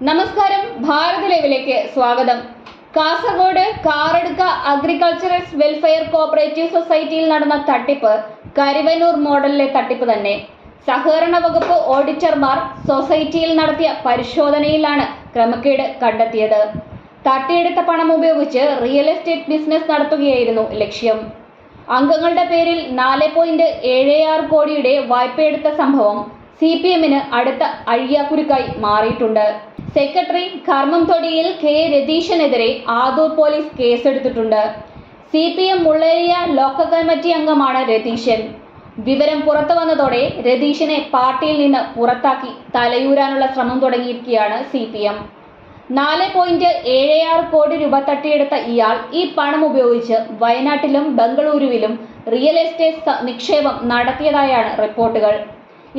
നമസ്കാരം, ഭാരത് ലൈവിലേക്ക് സ്വാഗതം. Kasaragod Karadka agricultural welfare cooperative സൊസൈറ്റിയിൽ നടന്ന തട്ടിപ്പ് കരിവന്നൂർ മോഡലിലെ തട്ടിപ്പ് തന്നെ. സഹകരണ വകുപ്പ് ഓഡിറ്റർമാർ സൊസൈറ്റിയിൽ നടത്തിയ പരിശോധനയിലാണ് ക്രമക്കേട് കണ്ടെത്തിയത്. തട്ടിയെടുത്ത പണം ഉപയോഗിച്ച് റിയൽ എസ്റ്റേറ്റ് ബിസിനസ് നടത്തുകയായിരുന്നു ലക്ഷ്യം. അംഗങ്ങളുടെ പേരിൽ 4.76 കോടിയുടെ വായ്പയെടുത്ത സംഭവം CPMന് അടുത്ത അഴിയാക്കുരുക്കായി മാറിയിട്ടുണ്ട്. സെക്രട്ടറി കർമ്മംതൊടിയിൽ K രതീശനെതിരെ ആദൂർ പോലീസ് കേസെടുത്തിട്ടുണ്ട്. CPM മുള്ളേരിയ ലോക്കൽ കമ്മിറ്റി അംഗമാണ് രതീശൻ. വിവരം പുറത്തു വന്നതോടെ രതീശനെ പാർട്ടിയിൽ നിന്ന് പുറത്താക്കി തലയൂരാനുള്ള ശ്രമം തുടങ്ങിയിരിക്കുകയാണ് CPM. 4.76 കോടി രൂപ തട്ടിയെടുത്ത ഇയാൾ ഈ പണം ഉപയോഗിച്ച് വയനാട്ടിലും ബംഗളൂരുവിലും റിയൽ എസ്റ്റേറ്റ് നിക്ഷേപം നടത്തിയതായാണ് റിപ്പോർട്ടുകൾ.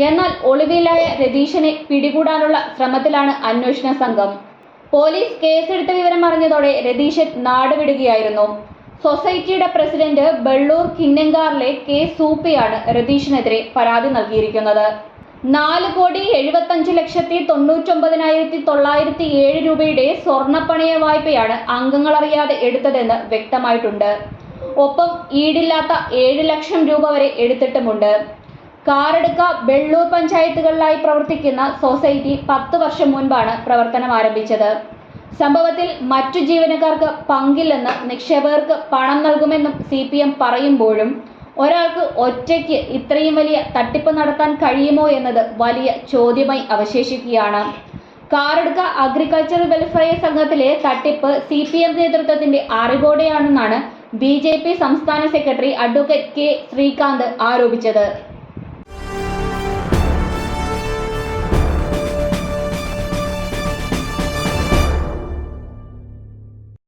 എന്നാൽ ഒളിവിലായ രതീശനെ പിടികൂടാനുള്ള ശ്രമത്തിലാണ് അന്വേഷണ സംഘം. പോലീസ് കേസെടുത്ത വിവരം അറിഞ്ഞതോടെ രതീശൻ നാടുവിടുകയായിരുന്നു. സൊസൈറ്റിയുടെ പ്രസിഡന്റ് ബെള്ളൂർ കിന്നങ്കാറിലെ K സൂപ്പിയാണ് രതീശനെതിരെ പരാതി നൽകിയിരിക്കുന്നത്. 4,75,99,907 രൂപയുടെ സ്വർണ്ണപ്പണയ വായ്പയാണ് അംഗങ്ങളറിയാതെ എടുത്തതെന്ന് വ്യക്തമായിട്ടുണ്ട്. ഒപ്പം ഈടില്ലാത്ത 7 ലക്ഷം രൂപ വരെ എടുത്തിട്ടുമുണ്ട്. കാറടുക്ക ബെള്ളൂർ പഞ്ചായത്തുകളിലായി പ്രവർത്തിക്കുന്ന സൊസൈറ്റി 10 വർഷം മുൻപാണ് പ്രവർത്തനം ആരംഭിച്ചത്. സംഭവത്തിൽ മറ്റു ജീവനക്കാർക്ക് പങ്കില്ലെന്ന് നിക്ഷേപകർക്ക് പണം നൽകുമെന്നും CPM പറയുമ്പോഴും ഒരാൾക്ക് ഒറ്റയ്ക്ക് ഇത്രയും വലിയ തട്ടിപ്പ് നടത്താൻ കഴിയുമോ എന്നത് വലിയ ചോദ്യമായി അവശേഷിക്കുകയാണ്. കാറടുക്ക അഗ്രികൾച്ചറൽ വെൽഫെയർ സംഘത്തിലെ തട്ടിപ്പ് CPM നേതൃത്വത്തിന്റെ അറിവോടെയാണെന്നാണ് BJP സംസ്ഥാന സെക്രട്ടറി അഡ്വക്കേറ്റ് K ശ്രീകാന്ത് ആരോപിച്ചത്.